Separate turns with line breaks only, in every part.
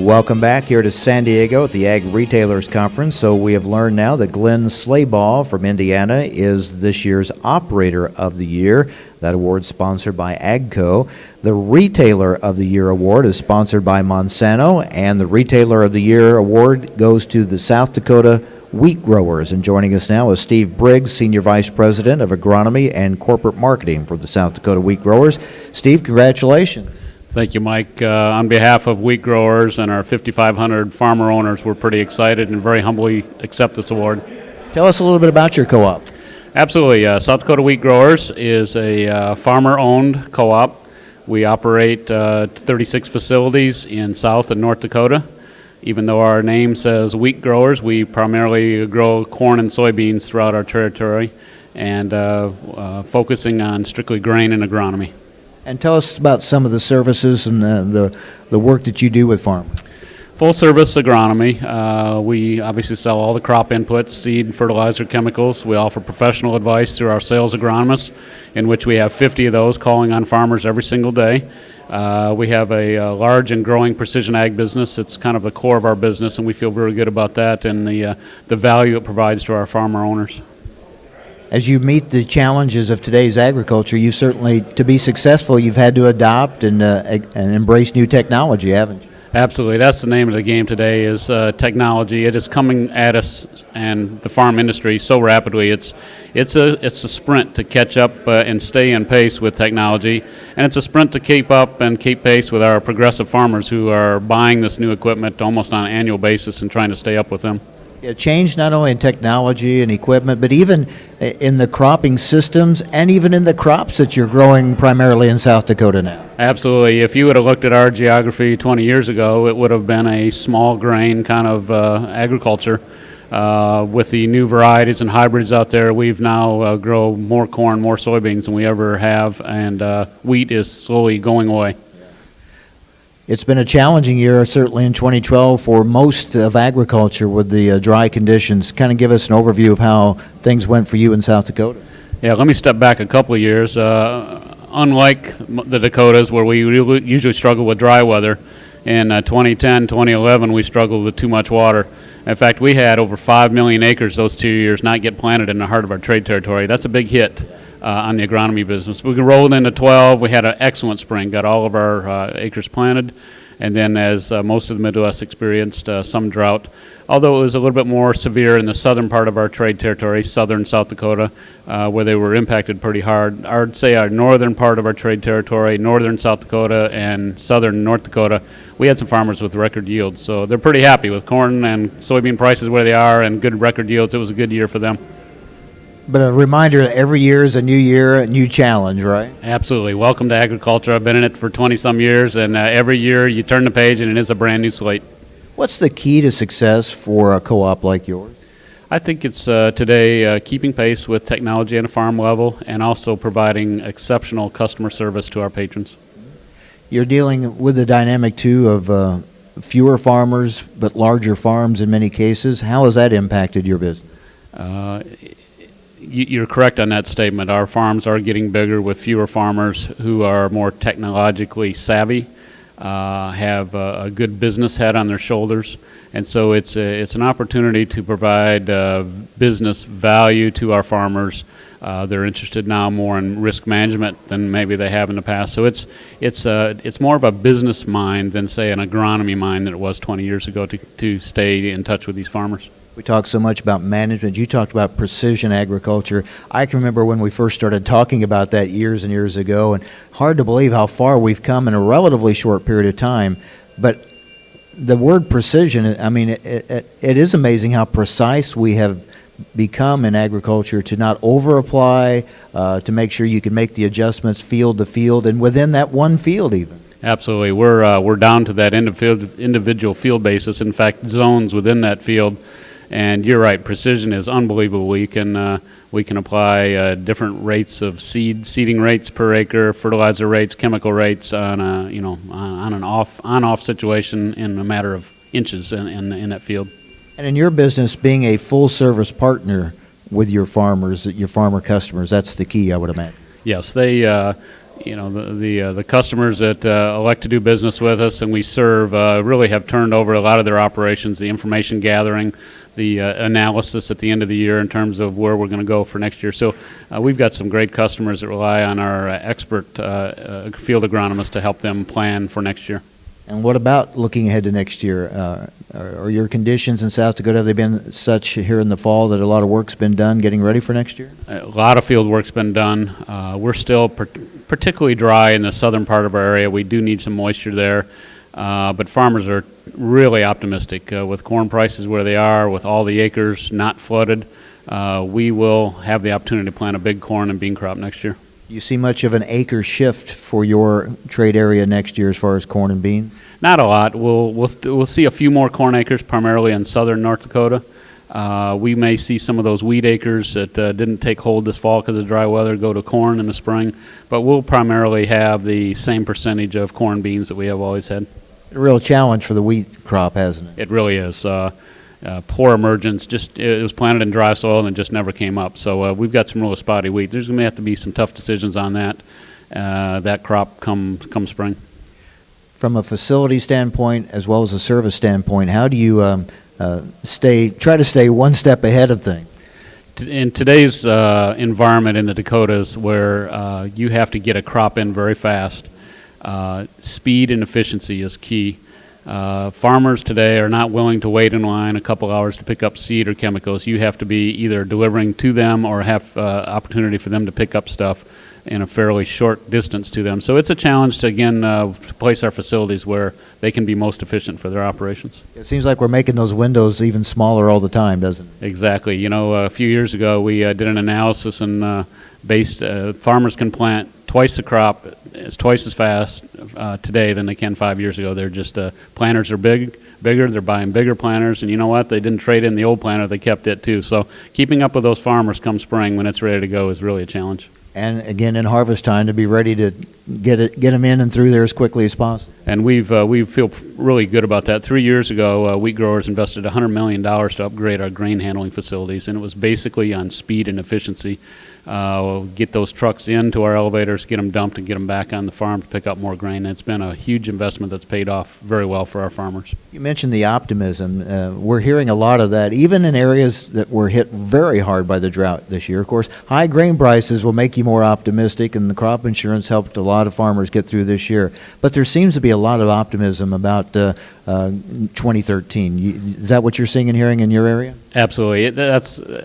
Welcome back here to San Diego at the Ag Retailers Conference. So we have learned now that Glenn Slayball from Indiana is this year's Operator of the Year. That award is sponsored by AGCO. The Retailer of the Year award is sponsored by Monsanto, and the Retailer of the Year award goes to the South Dakota wheat growers. And joining us now is Steve Briggs, Senior Vice President of Agronomy and Corporate Marketing for the South Dakota wheat growers. Steve, congratulations.
Thank you, Mike. On behalf of wheat growers and our 5,500 farmer owners, we're pretty excited and very humbly accept this award.
Tell us a little bit about your co-op.
Absolutely. South Dakota Wheat Growers is a farmer-owned co-op. We operate 36 facilities in South and North Dakota. Even though our name says wheat growers, we primarily grow corn and soybeans throughout our territory and focusing on strictly grain and agronomy.
And tell us about some of the services and the work that you do with farmers.
Full service agronomy. We obviously sell all the crop inputs, seed, fertilizer, chemicals. We offer professional advice through our sales agronomists, in which we have 50 of those calling on farmers every single day. We have a large and growing precision ag business. It's kind of the core of our business, and we feel very good about that and the value it provides to our farmer owners.
As you meet the challenges of today's agriculture, you certainly, to be successful, you've had to adopt and embrace new technology, haven't you?
Absolutely. That's the name of the game today is technology. It is coming at us and the farm industry so rapidly. It's a sprint to catch up and stay in pace with technology, and it's a sprint to keep up and keep pace with our progressive farmers who are buying this new equipment almost on an annual basis and trying to stay up with them.
Yeah, change not only in technology and equipment, but even in the cropping systems and even in the crops that you're growing primarily in South Dakota now.
Absolutely. If you would have looked at our geography 20 years ago, it would have been a small grain kind of agriculture. With the new varieties and hybrids out there, we've now grow more corn, more soybeans than we ever have, and wheat is slowly going away.
It's been a challenging year, certainly in 2012, for most of agriculture with the dry conditions. Kind of give us an overview of how things went for you in South Dakota.
Yeah, let me step back a couple of years. Unlike the Dakotas, where we usually struggle with dry weather, in 2010, 2011, we struggled with too much water. In fact, we had over 5 million acres those 2 years not get planted in the heart of our trade territory. That's a big hit on the agronomy business. We rolled into 12. We had an excellent spring, got all of our acres planted, and then as most of the Midwest experienced some drought, although it was a little bit more severe in the southern part of our trade territory, southern South Dakota, where they were impacted pretty hard. I would say our northern part of our trade territory, northern South Dakota and southern North Dakota, we had some farmers with record yields, so they're pretty happy with corn and soybean prices where they are and good record yields. It was a good year for them.
But a reminder, every year is a new year, a new challenge, right?
Absolutely. Welcome to agriculture. I've been in it for 20-some years, and every year you turn the page and it is a brand new slate.
What's the key to success for a co-op like yours?
I think it's today keeping pace with technology at a farm level and also providing exceptional customer service to our patrons.
You're dealing with the dynamic, too, of fewer farmers but larger farms in many cases. How has that impacted your business?
You're correct on that statement. Our farms are getting bigger with fewer farmers who are more technologically savvy, have a good business head on their shoulders, and so it's an opportunity to provide business value to our farmers. They're interested now more in risk management than maybe they have in the past. So it's more of a business mind than, say, an agronomy mind than it was 20 years ago to stay in touch with these farmers.
We talk so much about management. You talked about precision agriculture. I can remember when we first started talking about that years and years ago, and hard to believe how far we've come in a relatively short period of time. But the word precision, I mean, it is amazing how precise we have become in agriculture to not over-apply, to make sure you can make the adjustments field to field and within that one field even.
Absolutely. We're down to that individual field basis, in fact, zones within that field. And you're right, precision is unbelievable. We can apply different rates of seeding rates per acre, fertilizer rates, chemical rates on an on-off situation in a matter of inches in that field.
And in your business, being a full-service partner with your farmers, your farmer customers, that's the key, I would imagine.
Yes, they. the customers that elect to do business with us and we serve really have turned over a lot of their operations, the information gathering, the analysis at the end of the year in terms of where we're going to go for next year. So we've got some great customers that rely on our expert field agronomists to help them plan for next year.
And what about looking ahead to next year? Are your conditions in South Dakota, have they been such here in the fall that a lot of work's been done getting ready for next year?
A lot of field work's been done. We're still particularly dry in the southern part of our area. We do need some moisture there, but farmers are really optimistic. With corn prices where they are, with all the acres not flooded, we will have the opportunity to plant a big corn and bean crop next year.
You see much of an acre shift for your trade area next year as far as corn and bean?
Not a lot. We'll see a few more corn acres, primarily in southern North Dakota. We may see some of those wheat acres that didn't take hold this fall because of dry weather go to corn in the spring, but we'll primarily have the same percentage of corn beans that we have always had.
A real challenge for the wheat crop, hasn't it?
It really is. Poor emergence. It was planted in dry soil and it just never came up. So we've got some really spotty wheat. There's going to have to be some tough decisions on that crop come spring.
From a facility standpoint as well as a service standpoint, how do you try to stay one step ahead of things?
In today's environment in the Dakotas, where you have to get a crop in very fast, speed and efficiency is key. Farmers today are not willing to wait in line a couple hours to pick up seed or chemicals. You have to be either delivering to them or have opportunity for them to pick up stuff in a fairly short distance to them. So it's a challenge to, again, to place our facilities where they can be most efficient for their operations.
It seems like we're making those windows even smaller all the time, doesn't it?
Exactly. A few years ago we did an analysis and farmers can plant twice the crop, it's twice as fast today than they can 5 years ago. They're just planters are bigger. They're buying bigger planters, and you know what? They didn't trade in the old planter; they kept it too. So keeping up with those farmers come spring when it's ready to go is really a challenge.
And again, in harvest time, to be ready to get them in and through there as quickly as possible.
And we feel really good about that. 3 years ago, wheat growers invested $100 million to upgrade our grain handling facilities, and it was basically on speed and efficiency. Get those trucks into our elevators, get them dumped, and get them back on the farm to pick up more grain. It's been a huge investment that's paid off very well for our farmers.
You mentioned the optimism. We're hearing a lot of that, even in areas that were hit very hard by the drought this year. Of course, high grain prices will make you more optimistic, and the crop insurance helped a lot of farmers get through this year. But there seems to be a lot of optimism about 2013. Is that what you're seeing and hearing in your area?
Absolutely.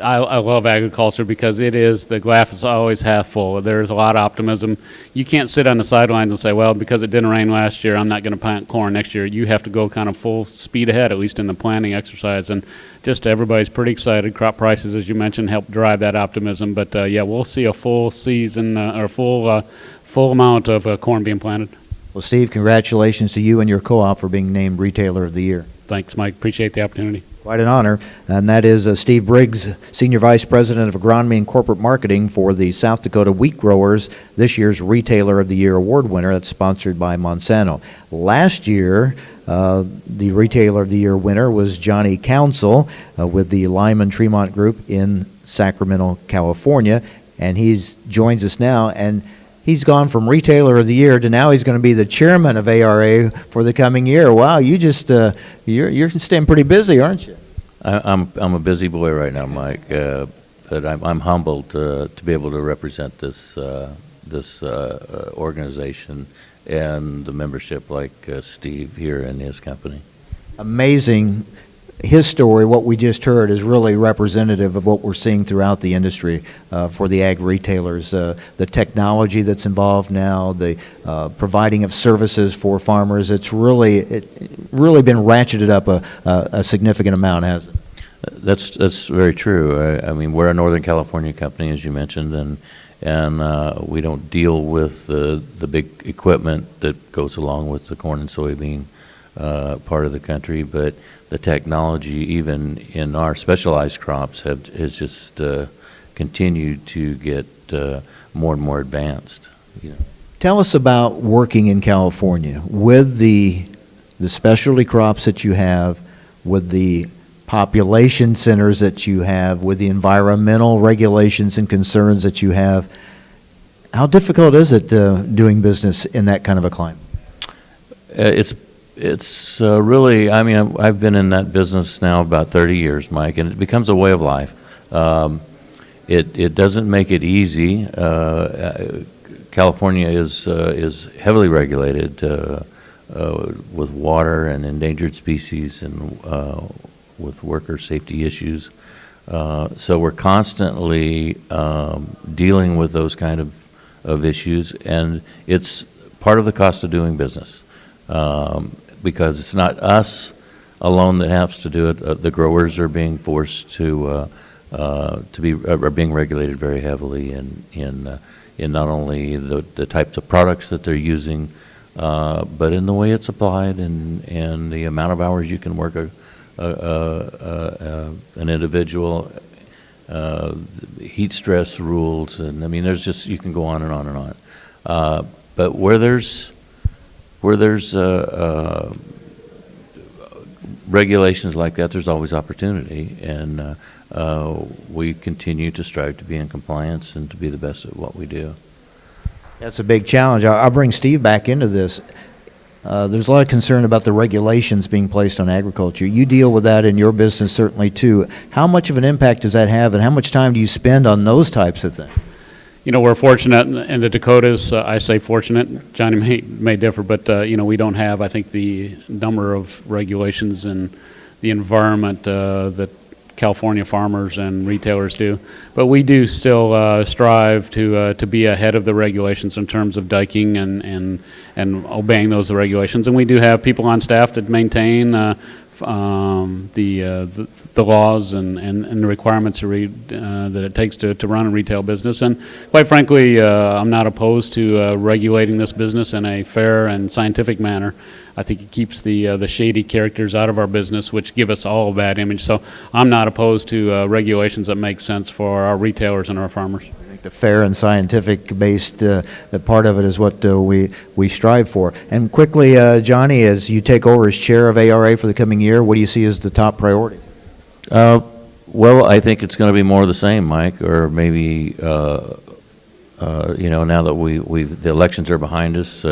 I love agriculture because it is, the glass is always half full. There's a lot of optimism. You can't sit on the sidelines and say, well, because it didn't rain last year, I'm not going to plant corn next year. You have to go kind of full speed ahead, at least in the planning exercise. And just everybody's pretty excited. Crop prices, as you mentioned, help drive that optimism. But yeah, we'll see a full season or full amount of corn being planted.
Well, Steve, congratulations to you and your co-op for being named Retailer of the Year.
Thanks, Mike. Appreciate the opportunity.
Quite an honor. And that is Steve Briggs, Senior Vice President of Agronomy and Corporate Marketing for the South Dakota Wheat Growers, this year's Retailer of the Year award winner. That's sponsored by Monsanto. Last year, the Retailer of the Year winner was Johnny Council with the Lyman Tremont Group in Sacramento, California. And he joins us now. And he's gone from Retailer of the Year to now he's going to be the chairman of ARA for the coming year. Wow, you just you're staying pretty busy, aren't you?
I'm a busy boy right now, Mike. But I'm humbled to be able to represent this organization and the membership like Steve here in his company.
Amazing. His story, what we just heard, is really representative of what we're seeing throughout the industry for the ag retailers. The technology that's involved now, the providing of services for farmers, it's really been ratcheted up a significant amount, hasn't it?
That's very true. I mean, we're a Northern California company, as you mentioned, and we don't deal with the big equipment that goes along with the corn and soybean part of the country, but the technology, even in our specialized crops, has just continued to get more and more advanced.
Tell us about working in California with the specialty crops that you have, with the population centers that you have, with the environmental regulations and concerns that you have. How difficult is it doing business in that kind of a climate?
It's really, I mean, I've been in that business now about 30 years, Mike, and it becomes a way of life. It doesn't make it easy. California is heavily regulated with water and endangered species and with worker safety issues. So we're constantly dealing with those kind of issues, and it's part of the cost of doing business. Because it's not us alone that has to do it. The growers are being forced to be are being regulated very heavily in not only the types of products that they're using, but in the way it's applied and the amount of hours you can work an individual, heat stress rules, and I mean there's just, you can go on and on and on. But where there's regulations like that, there's always opportunity, and we continue to strive to be in compliance and to be the best at what we do.
That's a big challenge. I'll bring Steve back into this. There's a lot of concern about the regulations being placed on agriculture. You deal with that in your business certainly too. How much of an impact does that have, and how much time do you spend on those types of things?
You know, we're fortunate in the Dakotas. I say fortunate. Johnny may differ, but you know, we don't have, I think, the number of regulations and the environment that California farmers and retailers do. But we do still strive to be ahead of the regulations in terms of diking and obeying those regulations. And we do have people on staff that maintain the laws and the requirements that it takes to run a retail business. And quite frankly, I'm not opposed to regulating this business in a fair and scientific manner. I think it keeps the shady characters out of our business, which give us all a bad image. So I'm not opposed to regulations that make sense for our retailers and our farmers.
The fair and scientific-based part of it is what we strive for. And quickly, Johnny, as you take over as chair of ARA for the coming year, what do you see as the top priority?
Well, I think it's going to be more of the same, Mike, or maybe you know, now that the elections are behind us,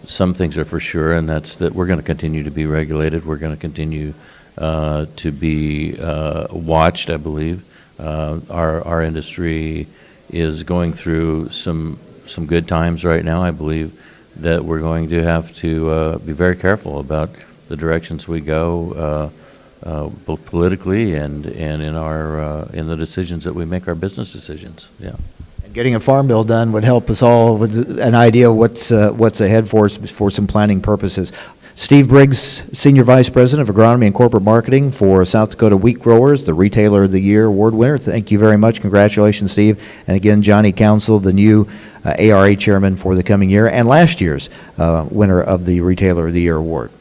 some things are for sure, and that's that we're going to continue to be regulated. We're going to continue to be watched, I believe. Our industry is going through some good times right now. I believe that we're going to have to be very careful about the directions we go, both politically and in the decisions that we make, our business decisions. Yeah.
And getting a farm bill done would help us all with an idea of what's ahead for us for some planning purposes. Steve Briggs, Senior Vice President of Agronomy and Corporate Marketing for South Dakota Wheat Growers, the Retailer of the Year award winner. Thank you very much. Congratulations, Steve. And again, Johnny Council, the new ARA Chairman for the coming year and last year's winner of the Retailer of the Year award.